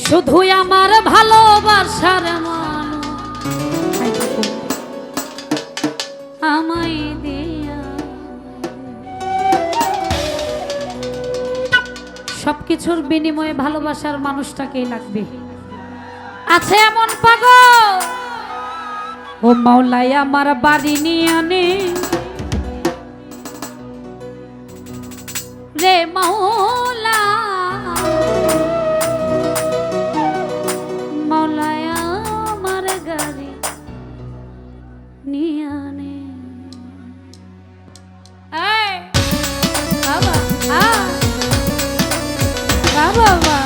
শুধুই আমার ভালোবাসার আমায় দিয়া সবকিছুর বিনিময়ে ভালোবাসার মানুষটাকেই লাগবে। আছে এমন পাগল, ও মাওলাই আমার বাড়ি নিয়ে আনে রে মাওলা, মাওলাই আমার গাড়ি নিয়ে আনে। বাবা বাবা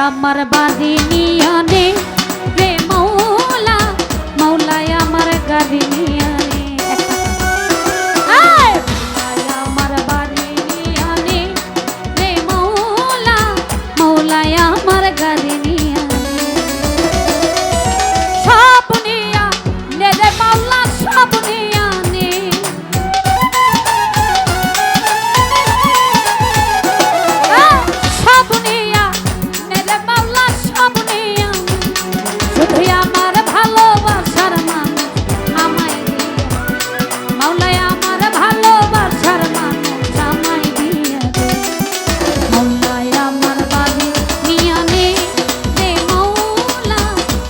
আমার বাড়ি নিয়ে আনে রে মাওলা, মাওলাই আমার গাড়ি নিয়ে আনে। আমার বাড়ি নিয়ে আনে রে মাওলা, মাওলাই আমার গাড়ি নিয়ে আনে। সব নিয়া নে রে মাওলা, সব নিয়া নে। সব নিয়া শুধুই আমার ভালোবাসার মানুষ আমায় দিয়ে, মাওলাই আমার ভালোবাসার মানুষ আমায় দিয়ে দে। মাওলাই আমার বাড়ি নিয়ে আনে রে মাওলা,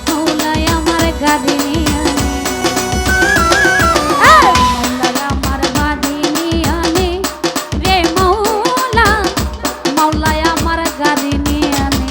মাওলাই আমার গাড়ি নিয়ে আনে। মাওলাই আমার বাড়ি নিয়ে আনে রে মাওলা, মাওলাই আমার গাড়ি নিয়ে আনে।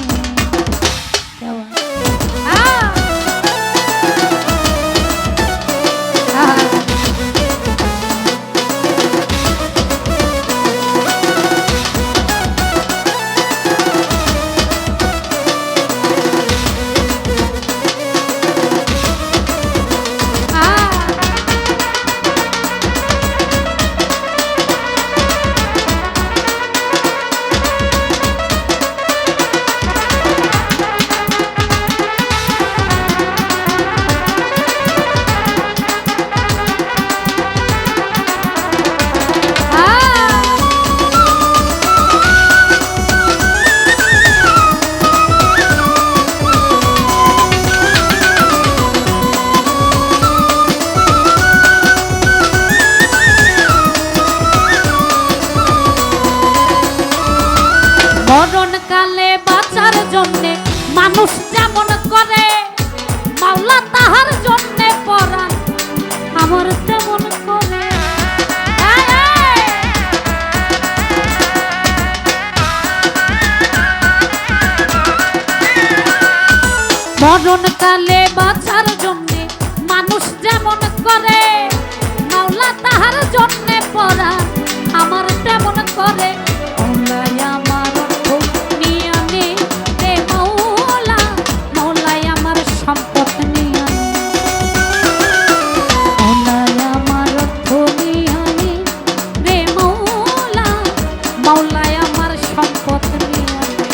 মরণকালে বাঁচার জন্যে মানুষ যেমন করে, মাওলা তাহার জন্যে পরাণ আমার তেমন করে। মরণকালে বাঁচার জন্যে মানুষ যেমন করে, মাওলা তাহার জন্যে পরাণ আমার তেমন করে। মাওলাই আমার নিয়ে আনে রে মাওলা, মাওলাই আমার সম্পদ নিয়ে আনে। মাওলাই আমার নিয়ে আনে রে মাওলা, মাওলাই আমার সম্পদ নিয়ে আনে।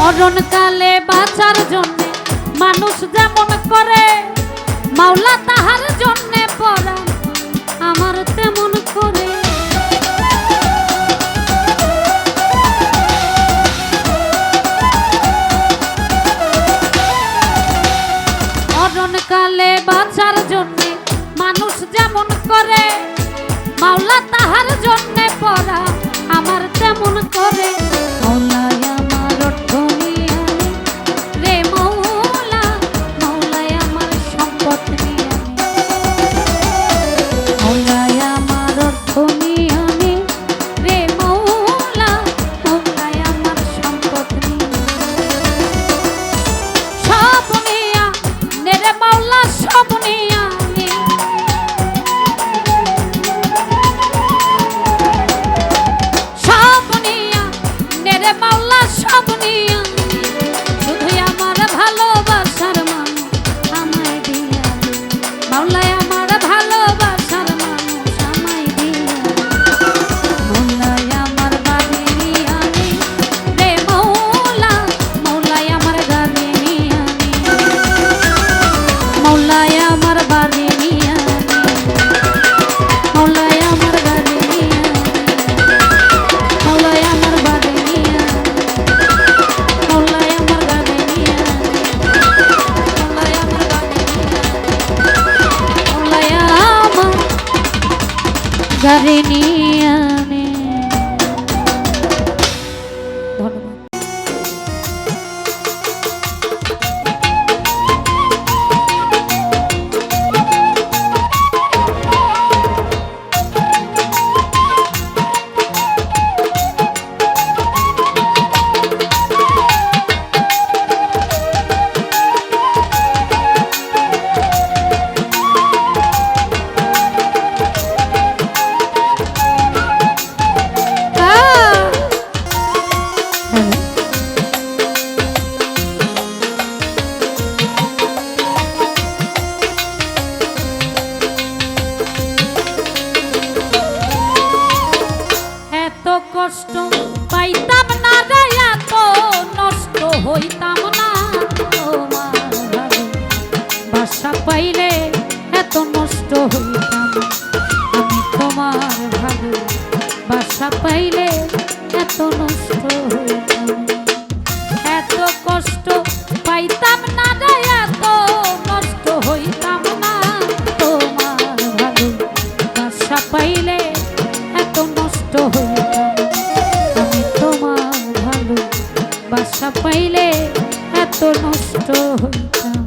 মরণকালে বাঁচার জন্য মানুষ যেমন করে, মাওলা তাহার জন্যে পরাণ আমার তেমন করে। মরণকালে বাঁচার জন্যে মানুষ যেমন করে, মাওলা তাহার জন্যে পরাণ আমার তেমন করে। মাওলায় আমার অর্থনিয়া রে মাওলা, মাওলায় আমার সম্পদ নিয়া, মাওলায় আমার অর্থনিয়া রে মাওলা, মাওলায় আমার সম্পদ নিয়া, সব নিয়া রে মাওলা, সব নিয়া মাওলা, সব নিয়া শুধু আমার ভালোবাসার মানুষ আমায় দিয়া, মাওলায় আমার ভালোবাসার মানুষ আমায় দিয়া, মাওলায় আমার বাড়ি নিয়া রে মাওলা, মাওলায় আমার গাড়ি নিয়া, মাওলায় আমার বাড়ি নিয়া, মাওলায় আমার গাড়ি নিয়া, মাওলায় আমার বাড়ি গাড়ি নিয়ে আনে। ধন্যবাদ। কষ্ট পাইতাম না রে, এত নষ্ট হইতাম না তোমার ভালোবাসা পাইলে, এত নষ্ট হইতাম আমি তোমার ভালোবাসা পাইলে, এত নষ্ট হইতাম, এত কষ্ট পাইতাম না রে, এত নষ্ট হইতাম না তোমার ভালোবাসা পাইলে, এত নষ্ট হইতাম বাসা পাইলে, এত নষ্ট হইতাম।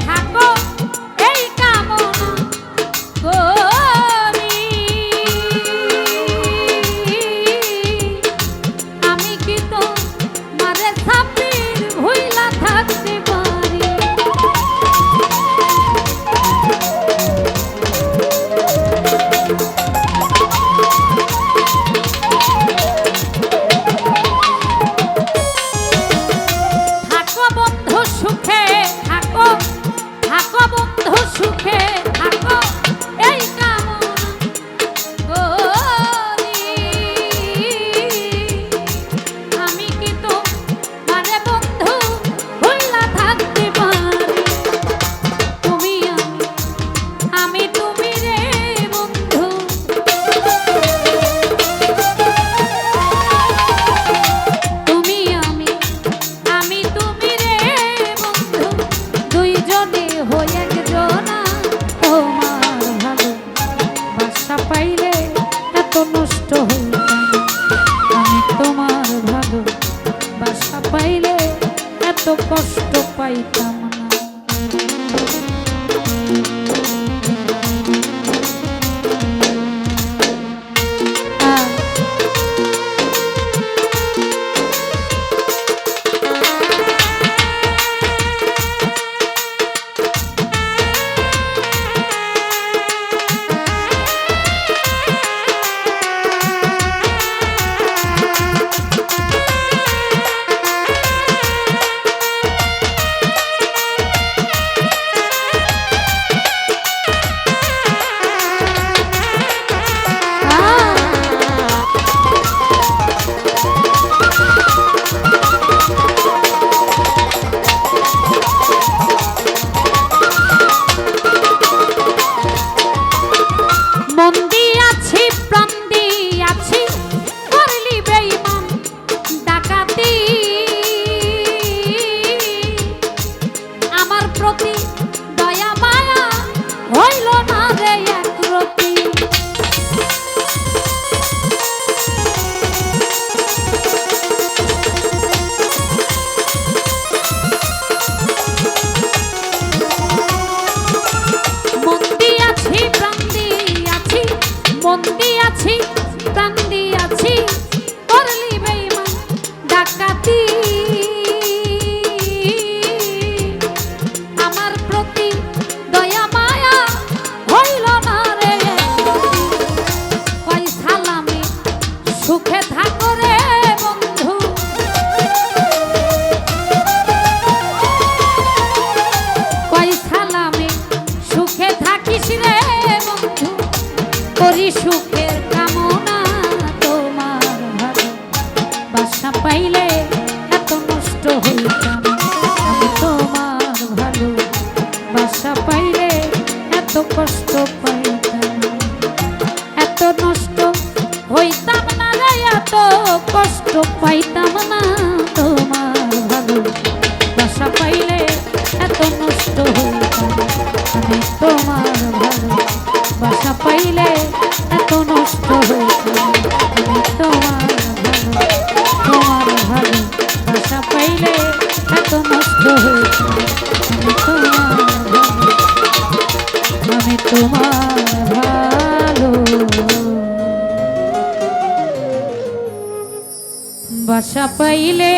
থাকো এই কামনা করি। আমি কি তোমারে ছাপির ভুইলা থাকতে পারি? থাকো বন্ধু সুখে থাকো, থাকো বন্ধু সুখে থাকো এই কামনা করি। আমি কি তোমারে বন্ধু ভুইলা থাকতে পারি? তুমি আমি তুমি রে বন্ধু, তুমি আমি তুমি রে বন্ধু, দুইজনে হই একজনা। তোমার ভালো বাসা পাইলে এত নষ্ট হইতাম, আমি তোমার ভালো বাসা পাইলে এত কষ্ট পাইতাম না। মন দিয়াছি প্রাণ দিয়াছি, করলি বেঈমান ডাকাতি। আমার প্রতি দয়া মায়া হইল না রে একরতি। মন দিয়াছি প্রাণ দিয়াছি, মন দিয়াছি প্রাণ দিয়াছি, করলি বেঈমান ডাকাতি। আমার প্রতি দয়া মায়া হইল না রে একরতি। কই সালামে সুখে থাকো রে বন্ধু, কই সালামে সুখে থাকিস রে বন্ধু, করি সুখের কামনা। তোমার ভালো বাসা পাইলে এত নষ্ট হইতাম, আমি তোমার ভালো বাসা পাইলে এত কষ্ট পাইতাম, এত নষ্ট হইতাম না রে, এত কষ্ট পাইতাম না। তোমার ভালো বাসা পাইলে এত নষ্ট হইতাম, আমি তোমার ভালো বাসা পাইলে এত নষ্ট হইতাম, আমি তোমার ভালো বাসা পাইলে এত নষ্ট হইতাম, আমি তোমার ভালো বাসা পাইলে